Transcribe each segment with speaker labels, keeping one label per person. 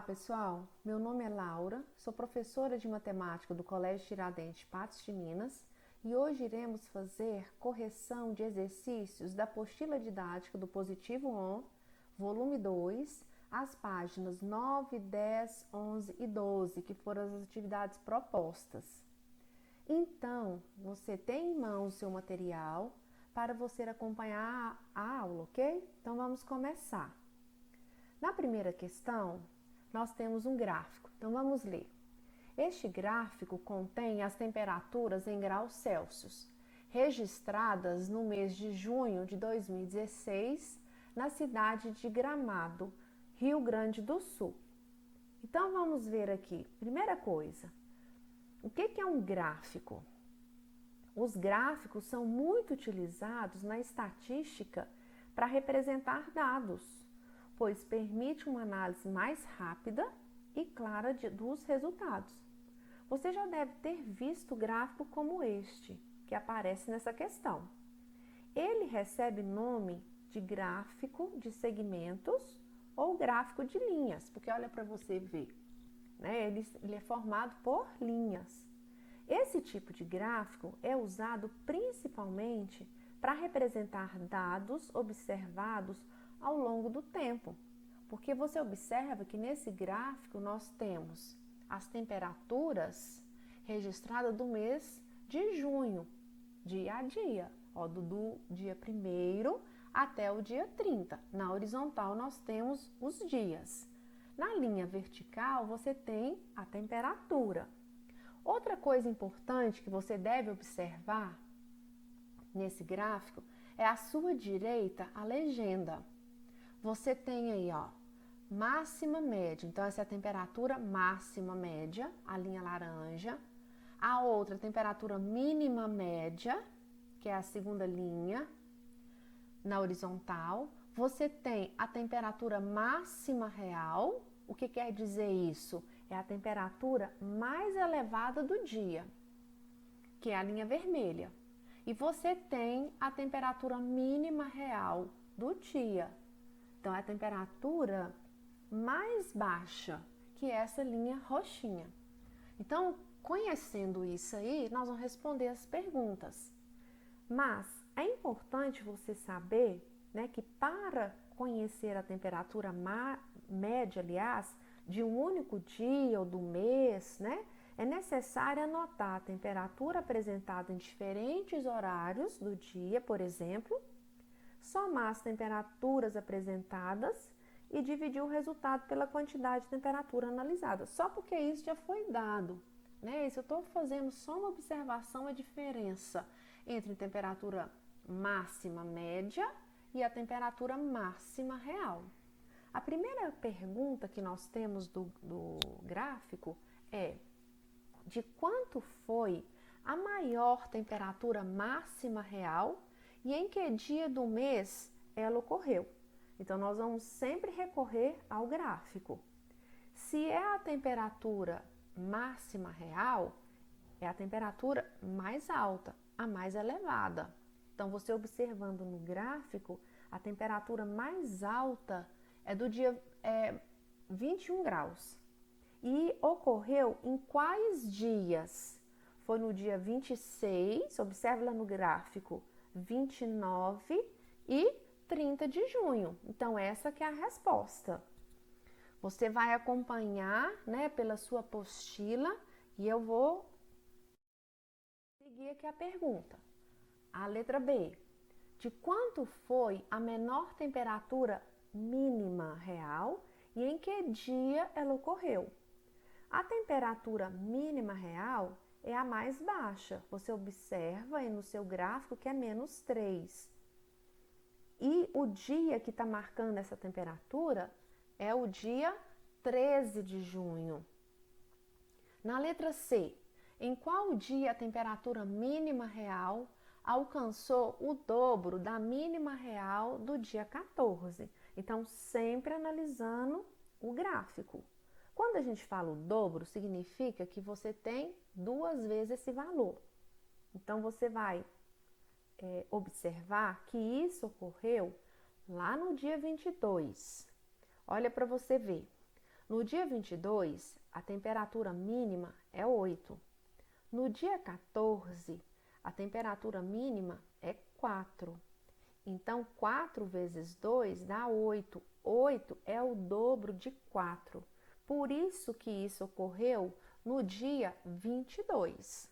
Speaker 1: pessoal, meu nome é Laura, sou professora de matemática do Colégio Tiradentes Patos de Minas e hoje iremos fazer correção de exercícios da apostila didática do Positivo On, volume 2, as páginas 9, 10, 11 e 12, que foram as atividades propostas. Então, você tem em mãos o seu material para você acompanhar a aula, ok? Então, vamos começar. Na primeira questão, nós temos um gráfico. Então, vamos ler. Este gráfico contém as temperaturas em graus Celsius, registradas no mês de junho de 2016, na cidade de Gramado, Rio Grande do Sul. Então, vamos ver aqui. Primeira coisa, o que é um gráfico? Os gráficos são muito utilizados na estatística para representar dados, pois permite uma análise mais rápida e clara dos resultados. Você já deve ter visto gráfico como este, que aparece nessa questão. Ele recebe nome de gráfico de segmentos ou gráfico de linhas, porque olha para você ver, né? Ele é formado por linhas. Esse tipo de gráfico é usado principalmente para representar dados observados ao longo do tempo, porque você observa que nesse gráfico nós temos as temperaturas registradas do mês de junho, dia a dia, do dia 1º até o dia 30. Na horizontal nós temos os dias. Na linha vertical você tem a temperatura. Outra coisa importante que você deve observar nesse gráfico é à sua direita a legenda. Você tem aí, máxima, média. Então, essa é a temperatura máxima, média, a linha laranja. A outra, temperatura mínima, média, que é a segunda linha, na horizontal. Você tem a temperatura máxima real. O que quer dizer isso? É a temperatura mais elevada do dia, que é a linha vermelha. E você tem a temperatura mínima real do dia. Então, é a temperatura mais baixa, que é essa linha roxinha. Então, conhecendo isso aí, nós vamos responder as perguntas. Mas é importante você saber, né, que para conhecer a temperatura média, aliás, de um único dia ou do mês, né, é necessário anotar a temperatura apresentada em diferentes horários do dia, por exemplo, somar as temperaturas apresentadas e dividir o resultado pela quantidade de temperatura analisada. Só porque isso já foi dado, né? Se eu estou fazendo só uma observação, a diferença entre temperatura máxima média e a temperatura máxima real. A primeira pergunta que nós temos do gráfico é: de quanto foi a maior temperatura máxima real e em que dia do mês ela ocorreu? Então, nós vamos sempre recorrer ao gráfico. Se é a temperatura máxima real, é a temperatura mais alta, a mais elevada. Então, você observando no gráfico, a temperatura mais alta é do dia 21 graus. E ocorreu em quais dias? Foi no dia 26, observe lá no gráfico, 29 e 30 de junho. Então, essa que é a resposta. Você vai acompanhar, né, pela sua apostila e eu vou seguir aqui a pergunta. A letra B. De quanto foi a menor temperatura mínima real e em que dia ela ocorreu? A temperatura mínima real é a mais baixa. Você observa aí no seu gráfico que é -3. E o dia que está marcando essa temperatura é o dia 13 de junho. Na letra C, em qual dia a temperatura mínima real alcançou o dobro da mínima real do dia 14? Então, sempre analisando o gráfico. Quando a gente fala o dobro, significa que você tem 2 vezes esse valor. Então, você vai observar que isso ocorreu lá no dia 22. Olha para você ver. No dia 22, a temperatura mínima é 8. No dia 14, a temperatura mínima é 4. Então, 4 vezes 2 dá 8. 8 é o dobro de 4. Por isso que isso ocorreu no dia 22.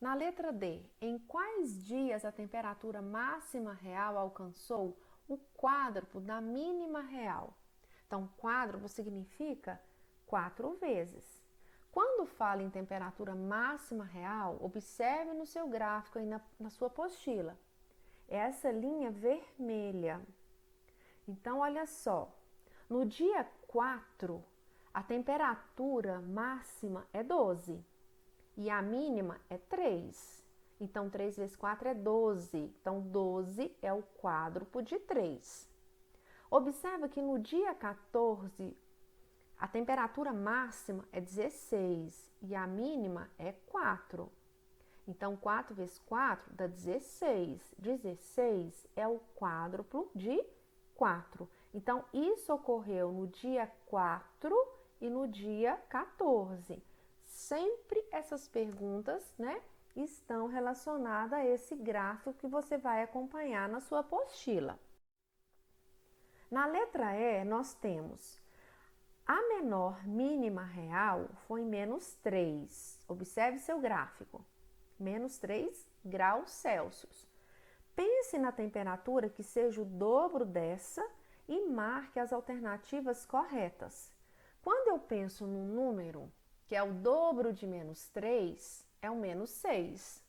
Speaker 1: Na letra D, em quais dias a temperatura máxima real alcançou o quádruplo da mínima real? Então, quádruplo significa 4 vezes. Quando fala em temperatura máxima real, observe no seu gráfico aí na sua apostila. Essa linha vermelha. Então, olha só. No dia 4, a temperatura máxima é 12 e a mínima é 3. Então, 3 vezes 4 é 12. Então, 12 é o quádruplo de 3. Observa que no dia 14, a temperatura máxima é 16 e a mínima é 4. Então, 4 vezes 4 dá 16. 16 é o quádruplo de 4. Então, isso ocorreu no dia 4 e no dia 14. Sempre essas perguntas, né, estão relacionadas a esse gráfico que você vai acompanhar na sua apostila. Na letra E, nós temos a menor mínima real foi menos 3. Observe seu gráfico. Menos 3 graus Celsius. Pense na temperatura que seja o dobro dessa e marque as alternativas corretas. Quando eu penso num número que é o dobro de menos 3, é o menos 6.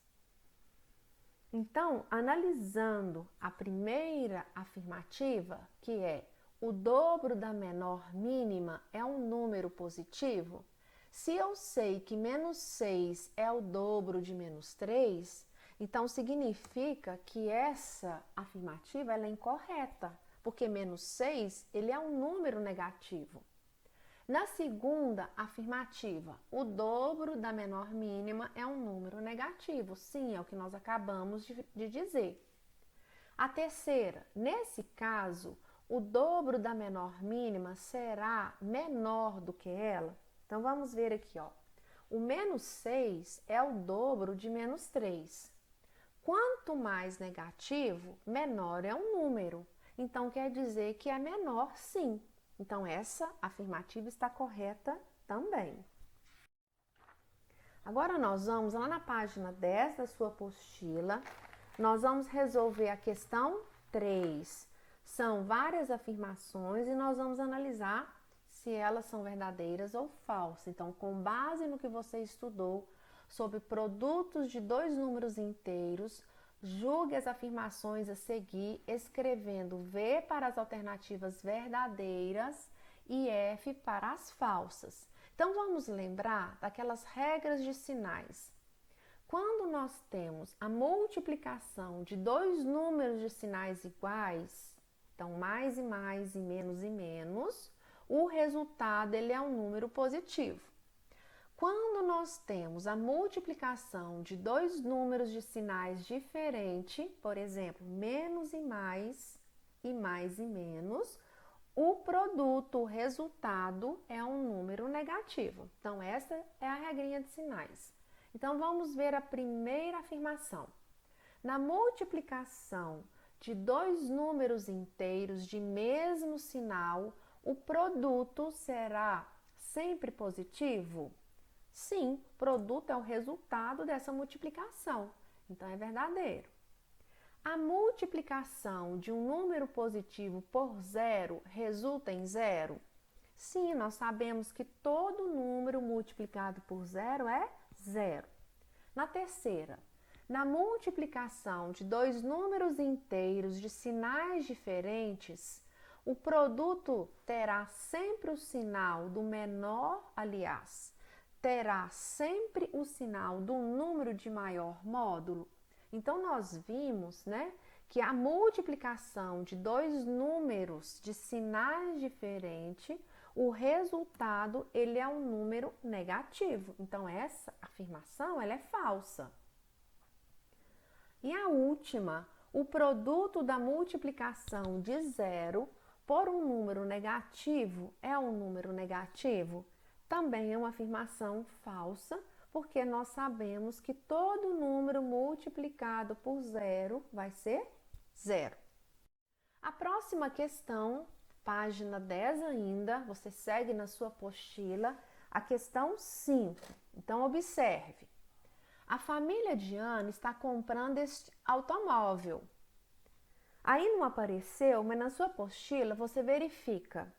Speaker 1: Então, analisando a primeira afirmativa, que é o dobro da menor mínima é um número positivo, se eu sei que menos 6 é o dobro de menos 3, então significa que essa afirmativa ela é incorreta, porque menos 6 ele é um número negativo. Na segunda afirmativa, o dobro da menor mínima é um número negativo. Sim, é o que nós acabamos de dizer. A terceira, nesse caso, o dobro da menor mínima será menor do que ela. Então, vamos ver aqui, ó. O menos 6 é o dobro de menos 3. Quanto mais negativo, menor é um número. Então, quer dizer que é menor, sim. Então, essa afirmativa está correta também. Agora, nós vamos lá na página 10 da sua apostila. Nós vamos resolver a questão 3. São várias afirmações e nós vamos analisar se elas são verdadeiras ou falsas. Então, com base no que você estudou sobre produtos de dois números inteiros, julgue as afirmações a seguir, escrevendo V para as alternativas verdadeiras e F para as falsas. Então, vamos lembrar daquelas regras de sinais. Quando nós temos a multiplicação de dois números de sinais iguais, então mais e mais e menos, o resultado ele é um número positivo. Quando nós temos a multiplicação de dois números de sinais diferentes, por exemplo, menos e mais e menos, o produto, o resultado é um número negativo. Então, essa é a regrinha de sinais. Então, vamos ver a primeira afirmação. Na multiplicação de dois números inteiros de mesmo sinal, o produto será sempre positivo? Sim, produto é o resultado dessa multiplicação, então é verdadeiro. A multiplicação de um número positivo por zero resulta em zero? Sim, nós sabemos que todo número multiplicado por zero é zero. Na terceira, na multiplicação de dois números inteiros de sinais diferentes, o produto terá sempre o sinal do menor, aliás, terá sempre o sinal do número de maior módulo. Então, nós vimos, né, que a multiplicação de dois números de sinais diferentes, o resultado, ele é um número negativo. Então, essa afirmação, ela é falsa. E a última, o produto da multiplicação de zero por um número negativo é um número negativo? Também é uma afirmação falsa, porque nós sabemos que todo número multiplicado por zero vai ser zero. A próxima questão, página 10 ainda, você segue na sua apostila, a questão 5. Então, observe. A família de Ana está comprando este automóvel. Aí não apareceu, mas na sua apostila você verifica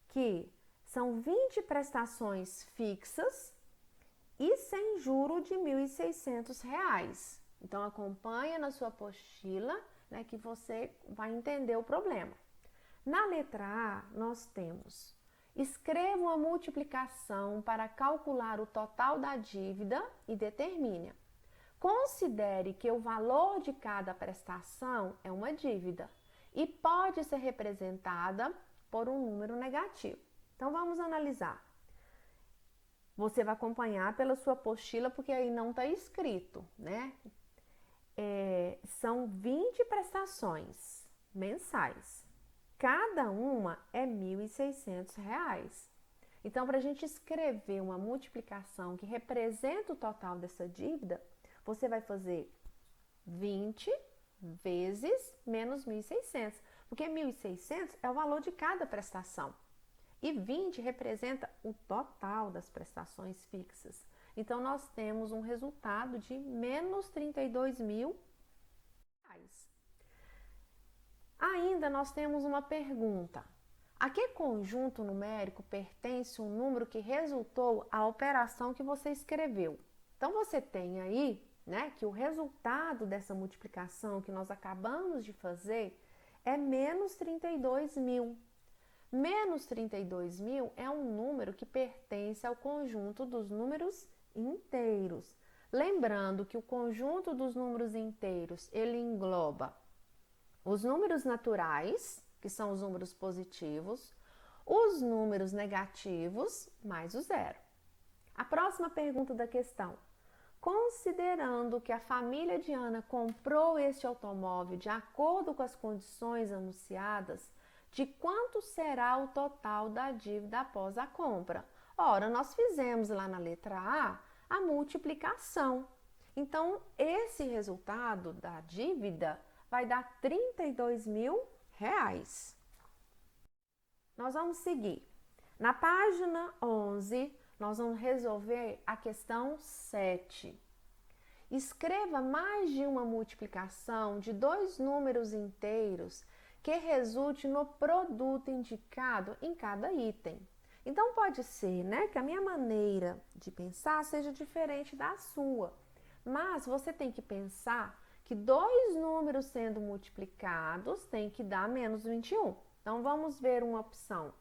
Speaker 1: que são 20 prestações fixas e sem juro de R$ 1.600. Então, acompanha na sua apostila, né, que você vai entender o problema. Na letra A, nós temos: escreva uma multiplicação para calcular o total da dívida e determine. Considere que o valor de cada prestação é uma dívida e pode ser representada por um número negativo. Então, vamos analisar. Você vai acompanhar pela sua apostila, porque aí não está escrito, né? São 20 prestações mensais. Cada uma é R$ 1.600. Então, para a gente escrever uma multiplicação que representa o total dessa dívida, você vai fazer 20 vezes menos 1.600, porque 1.600 é o valor de cada prestação. E 20 representa o total das prestações fixas. Então, nós temos um resultado de menos R$ 32.000. Ainda nós temos uma pergunta. A que conjunto numérico pertence um número que resultou a operação que você escreveu? Então, você tem aí, né, que o resultado dessa multiplicação que nós acabamos de fazer é menos 32.000. Menos 32.000 é um número que pertence ao conjunto dos números inteiros. Lembrando que o conjunto dos números inteiros, ele engloba os números naturais, que são os números positivos, os números negativos, mais o zero. A próxima pergunta da questão. Considerando que a família de Ana comprou este automóvel de acordo com as condições anunciadas, de quanto será o total da dívida após a compra? Ora, nós fizemos lá na letra A multiplicação. Então, esse resultado da dívida vai dar R$ 32.000. Nós vamos seguir. Na página 11, nós vamos resolver a questão 7. Escreva mais de uma multiplicação de dois números inteiros que resulte no produto indicado em cada item. Então, pode ser, né, que a minha maneira de pensar seja diferente da sua, mas você tem que pensar que dois números sendo multiplicados tem que dar menos 21. Então, vamos ver uma opção.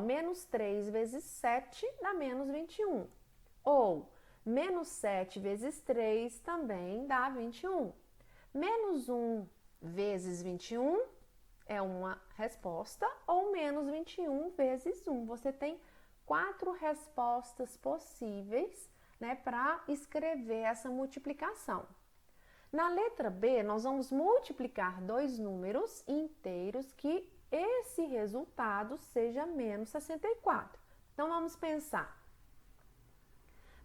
Speaker 1: Menos 3 vezes 7 dá menos 21. Ou, menos 7 vezes 3 também dá 21. Menos 1 vezes 21 é uma resposta, ou menos 21 vezes 1. Você tem 4 respostas possíveis, né, para escrever essa multiplicação. Na letra B, nós vamos multiplicar dois números inteiros que esse resultado seja menos 64. Então, vamos pensar.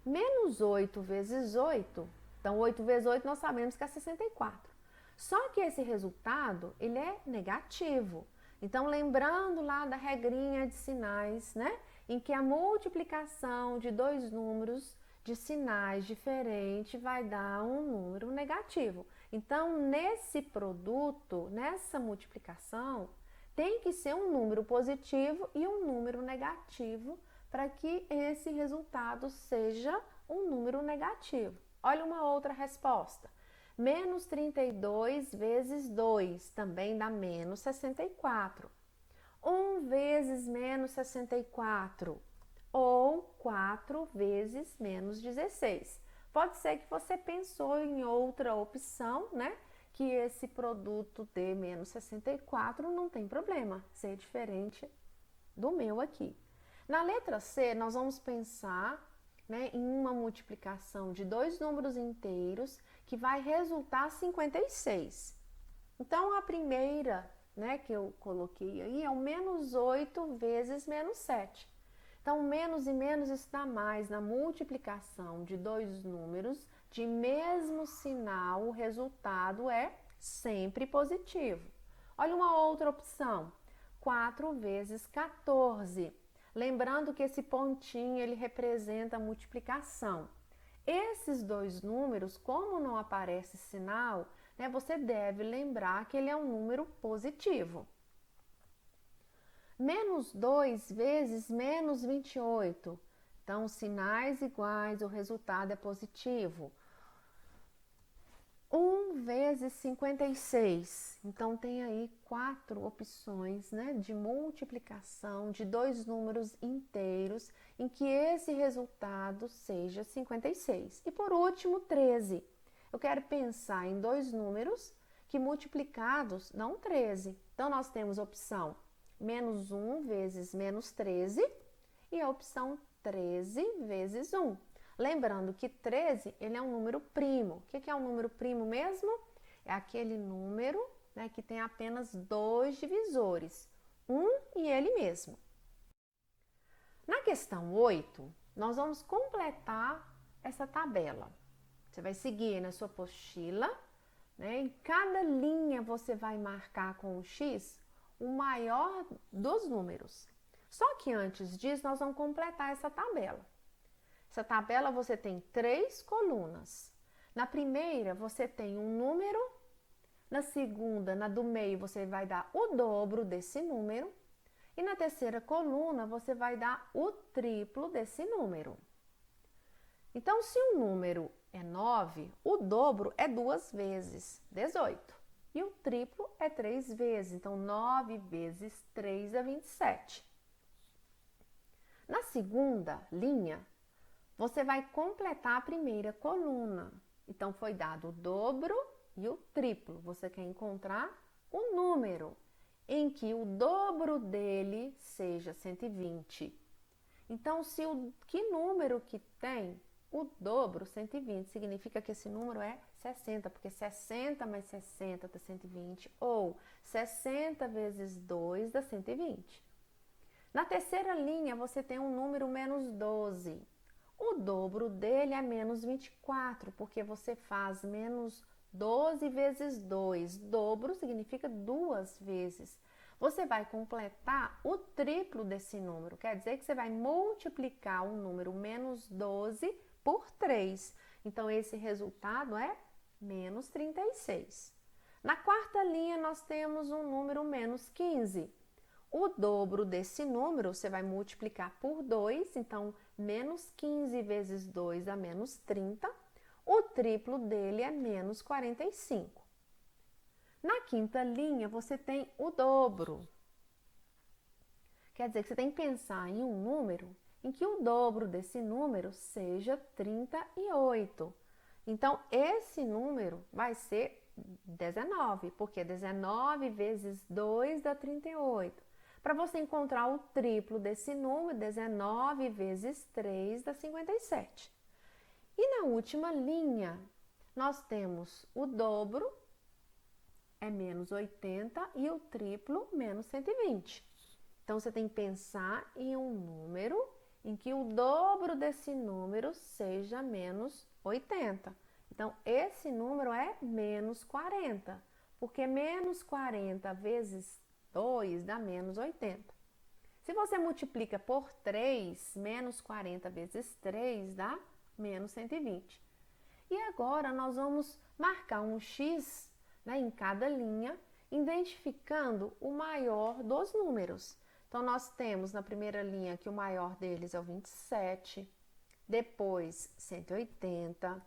Speaker 1: Menos 8 vezes 8, então 8 vezes 8 nós sabemos que é 64. Só que esse resultado, ele é negativo. Então, lembrando lá da regrinha de sinais, né? Em que a multiplicação de dois números de sinais diferentes vai dar um número negativo. Então, nesse produto, nessa multiplicação, tem que ser um número positivo e um número negativo para que esse resultado seja um número negativo. Olha uma outra resposta. Menos 32 vezes 2 também dá menos 64. 1 vezes menos 64 ou 4 vezes menos 16. Pode ser que você pensou em outra opção, né? Que esse produto dê menos 64, não tem problema, ser diferente do meu aqui. Na letra C, nós vamos pensar, né, em uma multiplicação de dois números inteiros que vai resultar 56. Então, a primeira, né, que eu coloquei aí, é o menos 8 vezes menos 7. Então, menos e menos está mais. Na multiplicação de dois números de mesmo sinal, o resultado é sempre positivo. Olha uma outra opção. 4 vezes 14. Lembrando que esse pontinho, ele representa a multiplicação. Esses dois números, como não aparece sinal, né, você deve lembrar que ele é um número positivo. Menos 2 vezes menos 28. Então, sinais iguais, o resultado é positivo. 1 vezes 56. Então, tem aí 4 opções, né, de multiplicação de dois números inteiros em que esse resultado seja 56. E por último, 13. Eu quero pensar em dois números que multiplicados dão 13. Então, nós temos a opção menos 1 vezes menos 13 e a opção 13 vezes 1. Lembrando que 13, ele é um número primo. O que é um número primo mesmo? É aquele número, né, que tem apenas dois divisores, 1 e ele mesmo. Na questão 8, nós vamos completar essa tabela. Você vai seguir na sua apostila, né? Em cada linha você vai marcar com o X o maior dos números. Só que antes disso, nós vamos completar essa tabela. Essa tabela você tem 3 colunas. Na primeira, você tem um número. Na segunda, na do meio, você vai dar o dobro desse número. E na terceira coluna, você vai dar o triplo desse número. Então, se o número é 9, o dobro é 2 vezes, 18. E o triplo é 3 vezes, então 9 vezes 3 é 27. Na segunda linha, você vai completar a primeira coluna. Então, foi dado o dobro e o triplo. Você quer encontrar o número em que o dobro dele seja 120. Então, que número que tem o dobro, 120, significa que esse número é 60, porque 60 mais 60 dá 120, ou 60 vezes 2 dá 120. Na terceira linha, você tem um número menos 12. O dobro dele é menos 24, porque você faz menos 12 vezes 2. Dobro significa 2 vezes. Você vai completar o triplo desse número. Quer dizer que você vai multiplicar o número menos 12 por 3. Então, esse resultado é menos 36. Na quarta linha, nós temos um número menos 15. O dobro desse número, você vai multiplicar por 2, então, menos 15 vezes 2 dá menos 30. O triplo dele é menos 45. Na quinta linha, você tem o dobro. Quer dizer que você tem que pensar em um número em que o dobro desse número seja 38. Então, esse número vai ser 19, porque 19 vezes 2 dá 38. Para você encontrar o triplo desse número, 19 vezes 3 dá 57. E na última linha, nós temos o dobro, é menos 80, e o triplo, menos 120. Então, você tem que pensar em um número em que o dobro desse número seja menos 80. Então, esse número é menos 40, porque menos 40 vezes 2 dá menos 80. Se você multiplica por 3, menos 40 vezes 3 dá menos 120. E agora nós vamos marcar um X, né, em cada linha, identificando o maior dos números. Então, nós temos na primeira linha que o maior deles é o 27, depois 180.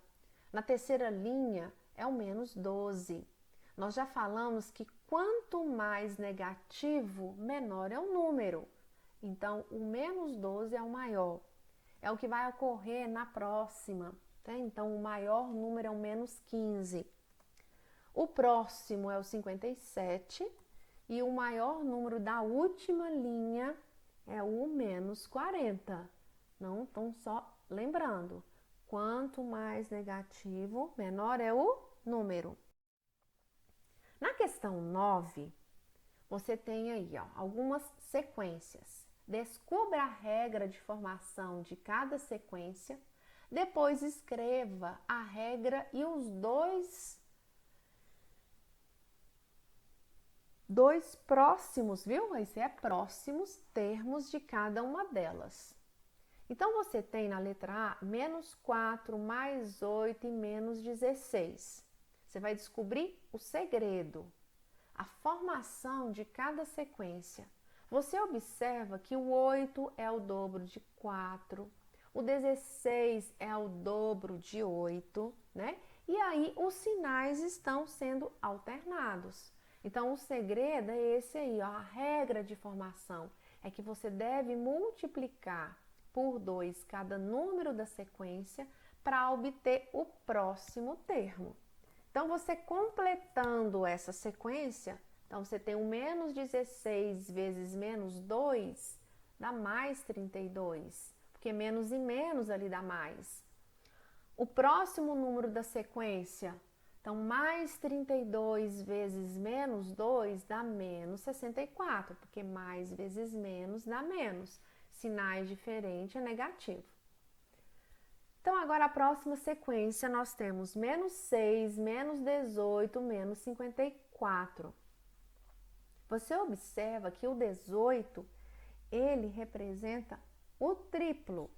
Speaker 1: Na terceira linha é o menos 12. Nós já falamos que quanto mais negativo, menor é o número. Então, o menos 12 é o maior. É o que vai ocorrer na próxima. Tá? Então, o maior número é o menos 15. O próximo é o 57. E o maior número da última linha é o menos 40. Não estão só lembrando. Quanto mais negativo, menor é o número. Na questão 9, você tem aí, ó, algumas sequências. Descubra a regra de formação de cada sequência, depois escreva a regra e os dois próximos, viu? Esse é próximos termos de cada uma delas. Então, você tem na letra A, menos 4, mais 8 e menos 16. Você vai descobrir o segredo, a formação de cada sequência. Você observa que o 8 é o dobro de 4, o 16 é o dobro de 8, né? E aí, os sinais estão sendo alternados. Então, o segredo é esse aí, ó, a regra de formação é que você deve multiplicar por 2 cada número da sequência para obter o próximo termo. Então, você completando essa sequência, então você tem o menos 16 vezes menos 2, dá mais 32, porque menos e menos ali dá mais. O próximo número da sequência, então mais 32 vezes menos 2 dá menos 64, porque mais vezes menos dá menos. Sinais diferentes é negativo. Então, agora a próxima sequência nós temos menos 6, menos 18, menos 54. Você observa que o 18, ele representa o triplo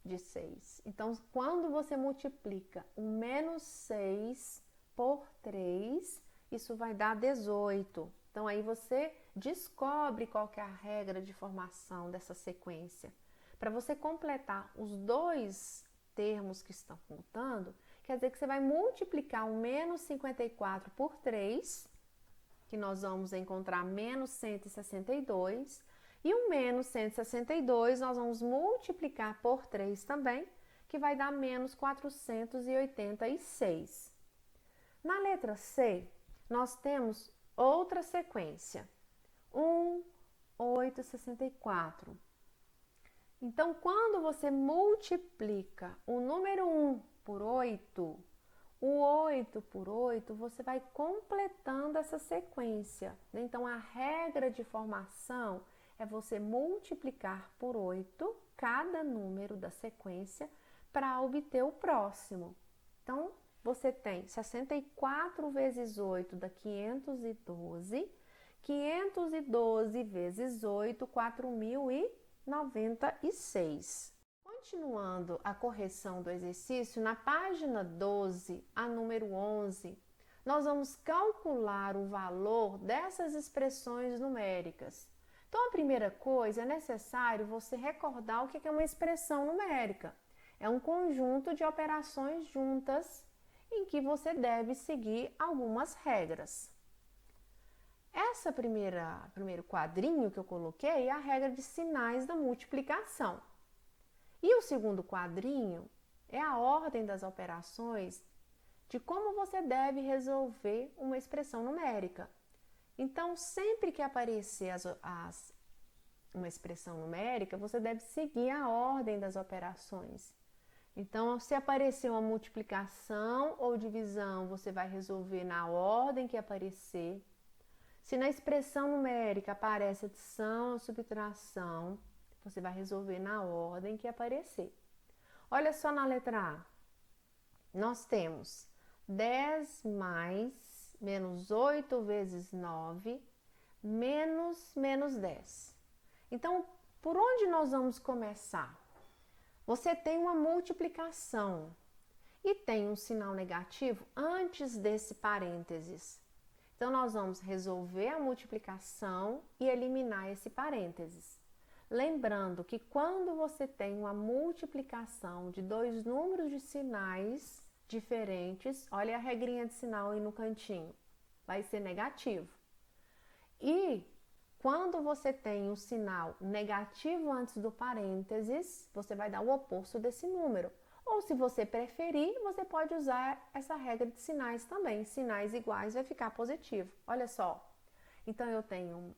Speaker 1: de 6. Então, quando você multiplica o menos 6 por 3, isso vai dar 18. Então, aí você descobre qual que é a regra de formação dessa sequência. Para você completar os dois termos que estão contando, quer dizer que você vai multiplicar o menos 54 por 3, que nós vamos encontrar menos 162, e o menos 162 nós vamos multiplicar por 3 também, que vai dar menos 486. Na letra C, nós temos outra sequência, 1, 8, 64. Então, quando você multiplica o número 1 por 8, o 8 por 8, você vai completando essa sequência. Então, a regra de formação é você multiplicar por 8 cada número da sequência para obter o próximo. Então, você tem 64 vezes 8 dá 512, 512 vezes 8, 4.096. Continuando a correção do exercício, na página 12, a número 11, nós vamos calcular o valor dessas expressões numéricas. Então, a primeira coisa, é necessário você recordar o que é uma expressão numérica. É um conjunto de operações juntas em que você deve seguir algumas regras. Essa primeiro quadrinho que eu coloquei é a regra de sinais da multiplicação. E o segundo quadrinho é a ordem das operações de como você deve resolver uma expressão numérica. Então, sempre que aparecer uma expressão numérica, você deve seguir a ordem das operações. Então, se aparecer uma multiplicação ou divisão, você vai resolver na ordem que aparecer. Se na expressão numérica aparece adição ou subtração, você vai resolver na ordem que aparecer. Olha só na letra A. Nós temos 10 mais menos 8 vezes 9 menos 10. Então, por onde nós vamos começar? Você tem uma multiplicação e tem um sinal negativo antes desse parênteses. Então, nós vamos resolver a multiplicação e eliminar esse parênteses. Lembrando que quando você tem uma multiplicação de dois números de sinais diferentes, olha a regrinha de sinal aí no cantinho, vai ser negativo. E quando você tem um sinal negativo antes do parênteses, você vai dar o oposto desse número. Ou se você preferir, você pode usar essa regra de sinais também. Sinais iguais vai ficar positivo. Olha só. Então, eu tenho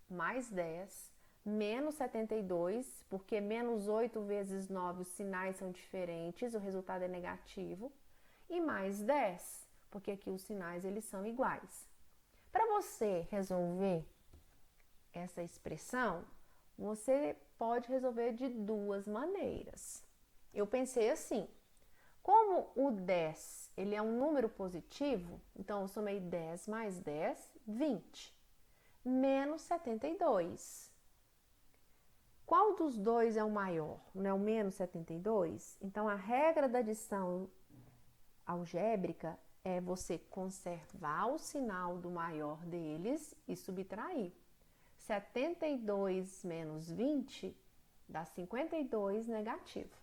Speaker 1: mais 10, menos 72, porque menos 8 vezes 9 os sinais são diferentes, o resultado é negativo. E mais 10, porque aqui os sinais eles são iguais. Para você resolver essa expressão, você pode resolver de duas maneiras. Eu pensei assim, como o 10 ele é um número positivo, então eu somei 10 mais 10, 20, menos 72. Qual dos dois é o maior? Não é o menos 72? Então, a regra da adição algébrica é você conservar o sinal do maior deles e subtrair. 72 menos 20 dá 52 negativo.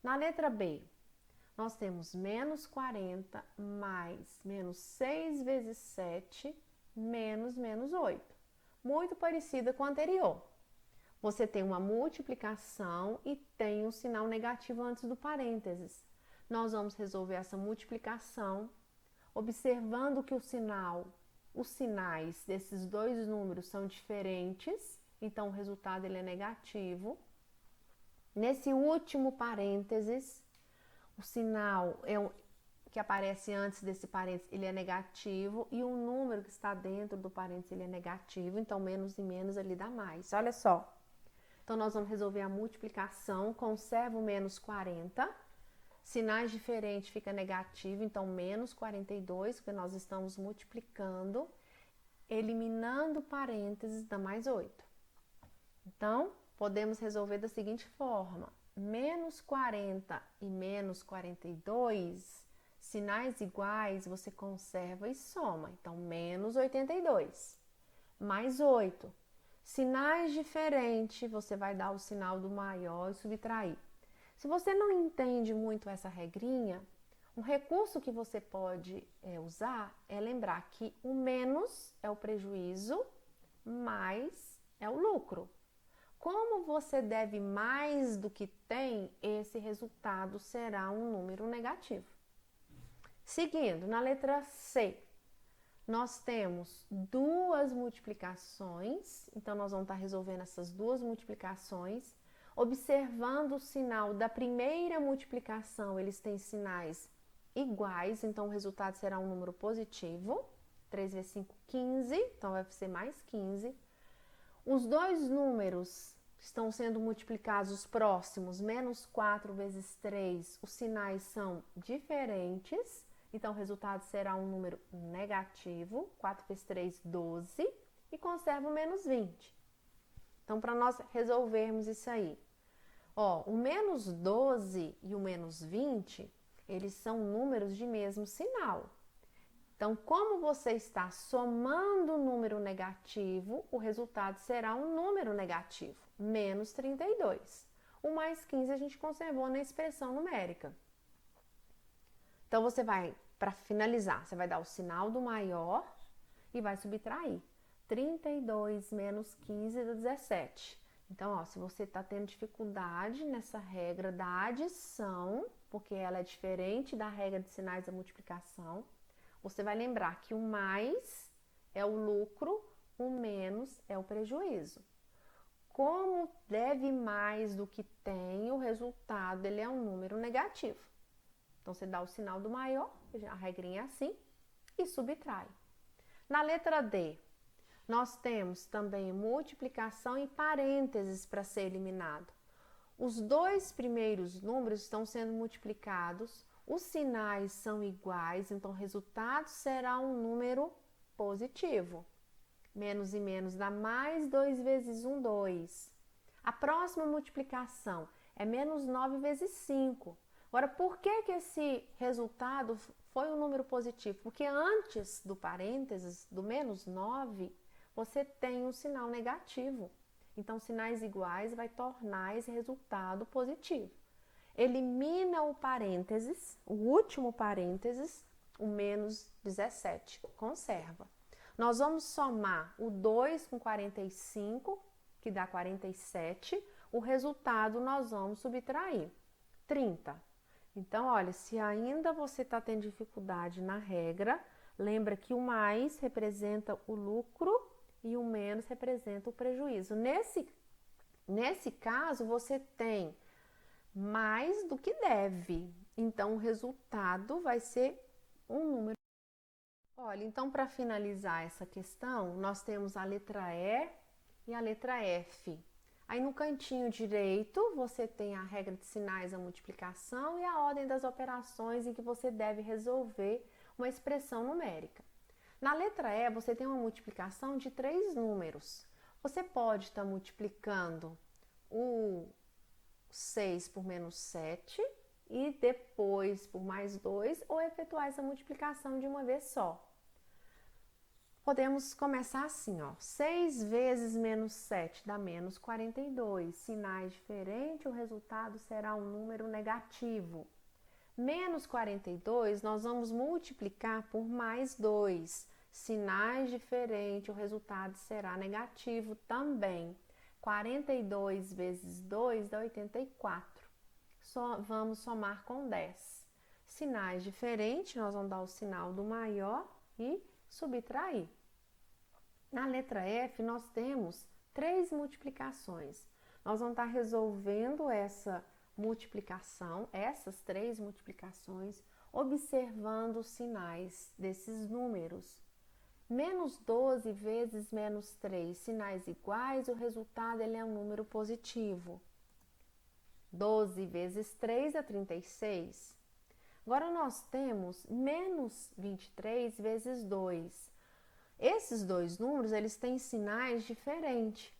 Speaker 1: Na letra B, nós temos menos 40 mais menos 6 vezes 7 menos 8. Muito parecida com a anterior. Você tem uma multiplicação e tem um sinal negativo antes do parênteses. Nós vamos resolver essa multiplicação observando que os sinais desses dois números são diferentes, então o resultado ele é negativo. Nesse último parênteses, o sinal que aparece antes desse parênteses, ele é negativo, e o número que está dentro do parênteses, ele é negativo, então menos e menos ele dá mais. Olha só. Então, nós vamos resolver a multiplicação, conserva o menos 40, sinais diferentes fica negativo, então menos 42, porque nós estamos multiplicando, eliminando parênteses dá mais 8. Então, podemos resolver da seguinte forma, menos 40 e menos 42, sinais iguais você conserva e soma, então menos 82, mais 8. Sinais diferentes, você vai dar o sinal do maior e subtrair. Se você não entende muito essa regrinha, um recurso que você pode usar é lembrar que o menos é o prejuízo, mais é o lucro. Como você deve mais do que tem, esse resultado será um número negativo. Seguindo, na letra C, nós temos duas multiplicações, então nós vamos estar resolvendo essas duas multiplicações, observando o sinal da primeira multiplicação, eles têm sinais iguais, então o resultado será um número positivo, 3 vezes 5, 15, então vai ser mais 15. Os dois números estão sendo multiplicados próximos, menos 4 vezes 3, os sinais são diferentes, então o resultado será um número negativo, 4 vezes 3, 12, e conserva o menos 20. Então, para nós resolvermos isso aí, o menos 12 e o menos 20, eles são números de mesmo sinal. Então, como você está somando um número negativo, o resultado será um número negativo, menos 32. O mais 15 a gente conservou na expressão numérica. Então, você vai, para finalizar, você vai dar o sinal do maior e vai subtrair. 32 menos 15 dá 17. Então, se você está tendo dificuldade nessa regra da adição, porque ela é diferente da regra de sinais da multiplicação, você vai lembrar que o mais é o lucro, o menos é o prejuízo. Como deve mais do que tem, o resultado ele é um número negativo. Então, você dá o sinal do maior, a regrinha é assim, e subtrai. Na letra D, nós temos também multiplicação e parênteses para ser eliminado. Os dois primeiros números estão sendo multiplicados, os sinais são iguais, então o resultado será um número positivo. Menos e menos dá mais, 2 vezes 1, 2. A próxima multiplicação é menos 9 vezes 5. Agora, por que esse resultado foi um número positivo? Porque antes do parênteses, do menos 9, você tem um sinal negativo. Então, sinais iguais vai tornar esse resultado positivo. Elimina o parênteses, o último parênteses, o menos 17, conserva. Nós vamos somar o 2 com 45, que dá 47, o resultado nós vamos subtrair, 30. Então, olha, se ainda você está tendo dificuldade na regra, lembra que o mais representa o lucro e o menos representa o prejuízo. Nesse caso, você tem mais do que deve. Então, o resultado vai ser um número. Olha, então para finalizar essa questão, nós temos a letra E e a letra F. Aí no cantinho direito você tem a regra de sinais da multiplicação e a ordem das operações em que você deve resolver uma expressão numérica. Na letra E você tem uma multiplicação de 3 números. Você pode estar multiplicando o 6 por menos 7 e depois por mais 2 ou efetuar essa multiplicação de uma vez só. Podemos começar assim, ó. 6 vezes menos 7 dá menos 42. Sinais diferentes, o resultado será um número negativo. Menos 42, nós vamos multiplicar por mais 2. Sinais diferentes, o resultado será negativo também. 42 vezes 2 dá 84. Vamos somar com 10. Sinais diferentes, nós vamos dar o sinal do maior e subtrair. Na letra F, nós temos 3 multiplicações. Nós vamos estar resolvendo essa multiplicação, essas 3 multiplicações, observando os sinais desses números. Menos 12 vezes menos 3, sinais iguais, o resultado ele é um número positivo. 12 vezes 3 é 36. Agora nós temos menos 23 vezes 2. Esses dois números, eles têm sinais diferentes.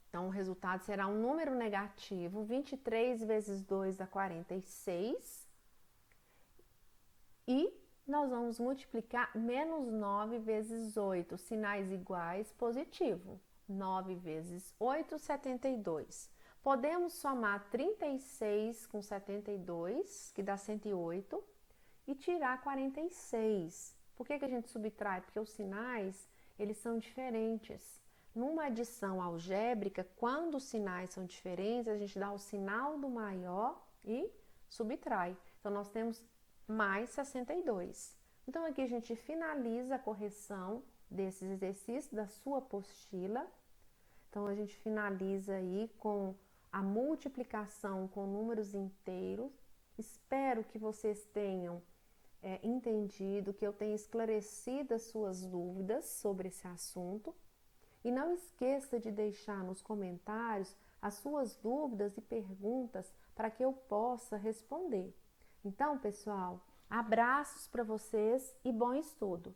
Speaker 1: Então, o resultado será um número negativo. 23 vezes 2 dá 46. E nós vamos multiplicar menos 9 vezes 8. Sinais iguais, positivo. 9 vezes 8, 72. Podemos somar 36 com 72, que dá 108, e tirar 46. Por que a gente subtrai? Porque os sinais, eles são diferentes. Numa adição algébrica, quando os sinais são diferentes, a gente dá o sinal do maior e subtrai. Então, nós temos mais 62. Então, aqui a gente finaliza a correção desses exercícios da sua apostila. Então, a gente finaliza aí com a multiplicação com números inteiros. Espero que vocês tenham entendido, que eu tenha esclarecido as suas dúvidas sobre esse assunto. E não esqueça de deixar nos comentários as suas dúvidas e perguntas para que eu possa responder. Então, pessoal, abraços para vocês e bom estudo!